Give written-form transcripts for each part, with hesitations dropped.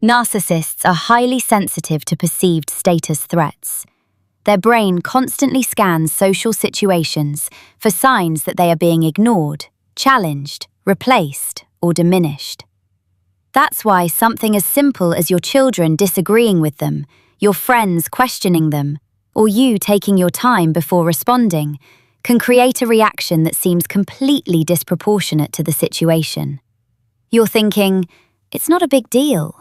Narcissists are highly sensitive to perceived status threats. Their brain constantly scans social situations for signs that they are being ignored, challenged, replaced, or diminished. That's why something as simple as your children disagreeing with them, your friends questioning them, or you taking your time before responding can create a reaction that seems completely disproportionate to the situation. You're thinking, it's not a big deal.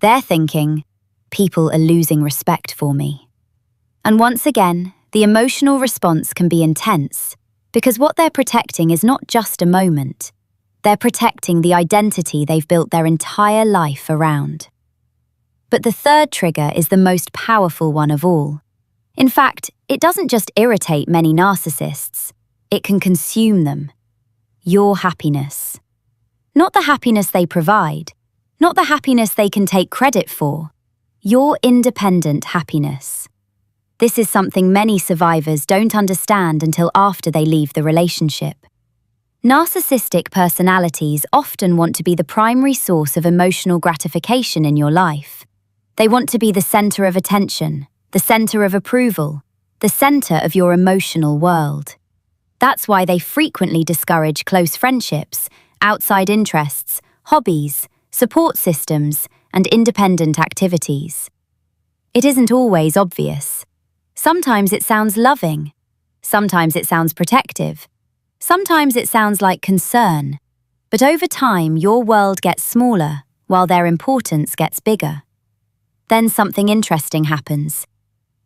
They're thinking, people are losing respect for me. And once again, the emotional response can be intense because what they're protecting is not just a moment. They're protecting the identity they've built their entire life around. But the third trigger is the most powerful one of all. In fact, it doesn't just irritate many narcissists, it can consume them. Your happiness. Not the happiness they provide, not the happiness they can take credit for, your independent happiness. This is something many survivors don't understand until after they leave the relationship. Narcissistic personalities often want to be the primary source of emotional gratification in your life. They want to be the center of attention, the center of approval, the center of your emotional world. That's why they frequently discourage close friendships, outside interests, hobbies, support systems, and independent activities. It isn't always obvious. Sometimes it sounds loving. Sometimes it sounds protective. Sometimes it sounds like concern. But over time, your world gets smaller while their importance gets bigger. Then something interesting happens.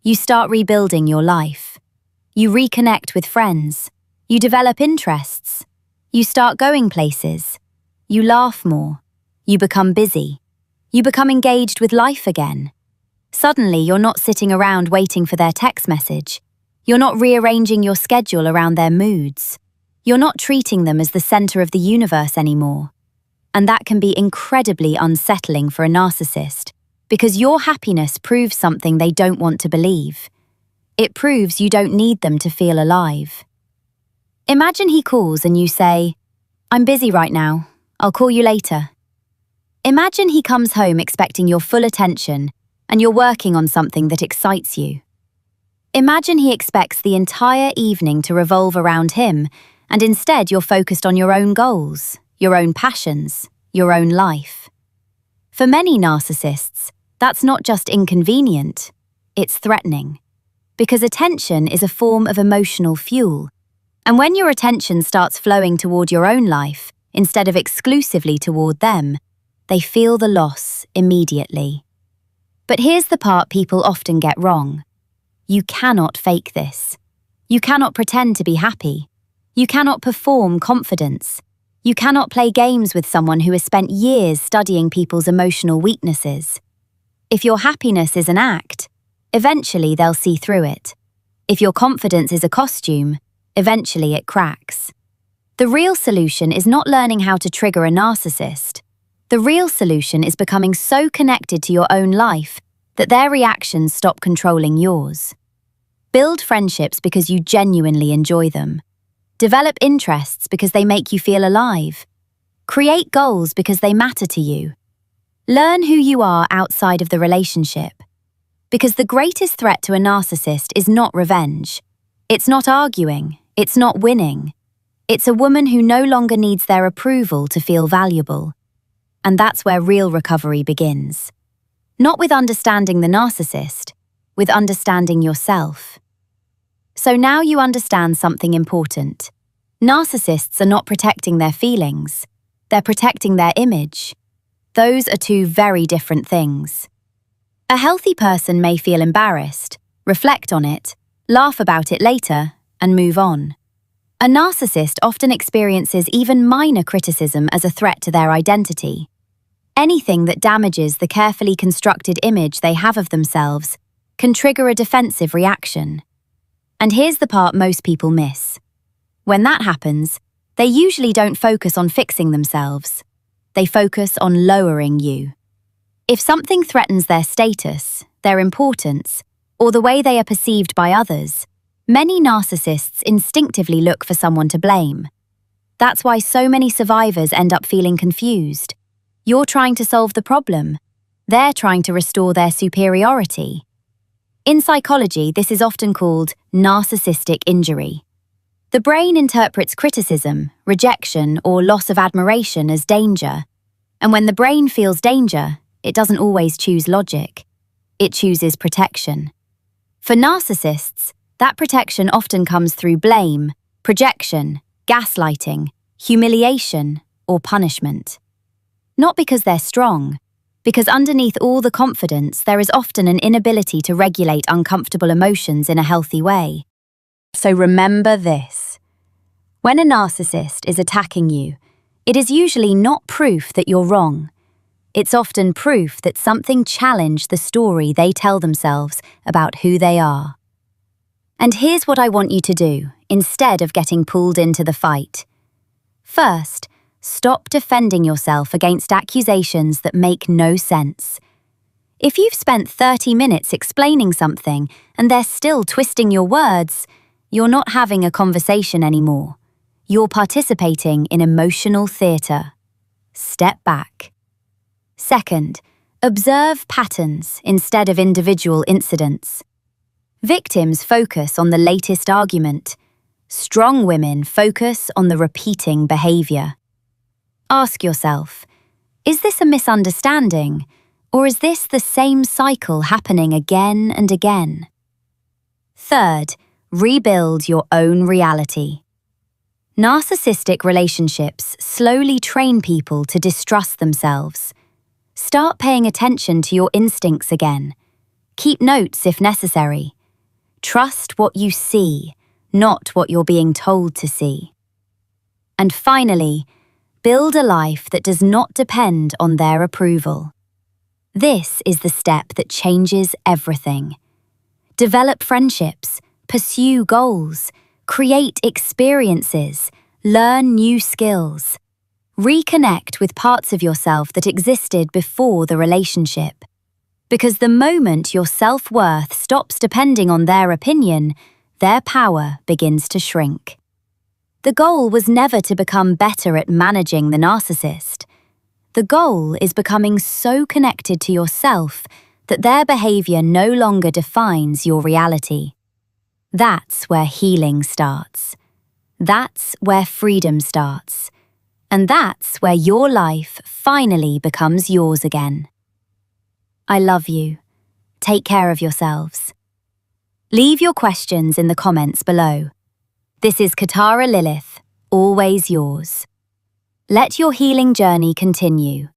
You start rebuilding your life. You reconnect with friends. You develop interests. You start going places. You laugh more. You become busy. You become engaged with life again. Suddenly, you're not sitting around waiting for their text message. You're not rearranging your schedule around their moods. You're not treating them as the center of the universe anymore. And that can be incredibly unsettling for a narcissist, because your happiness proves something they don't want to believe. It proves you don't need them to feel alive. Imagine he calls and you say, "I'm busy right now. I'll call you later." Imagine he comes home expecting your full attention and you're working on something that excites you. Imagine he expects the entire evening to revolve around him and instead you're focused on your own goals, your own passions, your own life. For many narcissists, that's not just inconvenient, it's threatening. Because attention is a form of emotional fuel. And when your attention starts flowing toward your own life instead of exclusively toward them, they feel the loss immediately. But here's the part people often get wrong. You cannot fake this. You cannot pretend to be happy. You cannot perform confidence. You cannot play games with someone who has spent years studying people's emotional weaknesses. If your happiness is an act, eventually they'll see through it. If your confidence is a costume, eventually it cracks. The real solution is not learning how to trigger a narcissist. The real solution is becoming so connected to your own life that their reactions stop controlling yours. Build friendships because you genuinely enjoy them. Develop interests because they make you feel alive. Create goals because they matter to you. Learn who you are outside of the relationship. Because the greatest threat to a narcissist is not revenge. It's not arguing. It's not winning. It's a woman who no longer needs their approval to feel valuable. And that's where real recovery begins. Not with understanding the narcissist, with understanding yourself. So now you understand something important. Narcissists are not protecting their feelings. They're protecting their image. Those are two very different things. A healthy person may feel embarrassed, reflect on it, laugh about it later, and move on. A narcissist often experiences even minor criticism as a threat to their identity. Anything that damages the carefully constructed image they have of themselves can trigger a defensive reaction. And here's the part most people miss. When that happens, they usually don't focus on fixing themselves. They focus on lowering you. If something threatens their status, their importance, or the way they are perceived by others, many narcissists instinctively look for someone to blame. That's why so many survivors end up feeling confused. You're trying to solve the problem. They're trying to restore their superiority. In psychology, this is often called narcissistic injury. The brain interprets criticism, rejection, or loss of admiration as danger. And when the brain feels danger, it doesn't always choose logic. It chooses protection. For narcissists, that protection often comes through blame, projection, gaslighting, humiliation, or punishment. Not because they're strong, because underneath all the confidence, there is often an inability to regulate uncomfortable emotions in a healthy way. So remember this. When a narcissist is attacking you, it is usually not proof that you're wrong. It's often proof that something challenged the story they tell themselves about who they are. And here's what I want you to do, instead of getting pulled into the fight. First, stop defending yourself against accusations that make no sense. If you've spent 30 minutes explaining something and they're still twisting your words, you're not having a conversation anymore. You're participating in emotional theatre. Step back. Second, observe patterns instead of individual incidents. Victims focus on the latest argument. Strong women focus on the repeating behaviour. Ask yourself, is this a misunderstanding, or is this the same cycle happening again and again? Third, rebuild your own reality. Narcissistic relationships slowly train people to distrust themselves. Start paying attention to your instincts again. Keep notes if necessary. Trust what you see, not what you're being told to see. And finally, build a life that does not depend on their approval. This is the step that changes everything. Develop friendships, pursue goals, create experiences, learn new skills. Reconnect with parts of yourself that existed before the relationship. Because the moment your self-worth stops depending on their opinion, their power begins to shrink. The goal was never to become better at managing the narcissist. The goal is becoming so connected to yourself that their behavior no longer defines your reality. That's where healing starts. That's where freedom starts. And that's where your life finally becomes yours again. I love you. Take care of yourselves. Leave your questions in the comments below. This is Katara Lilith, always yours. Let your healing journey continue.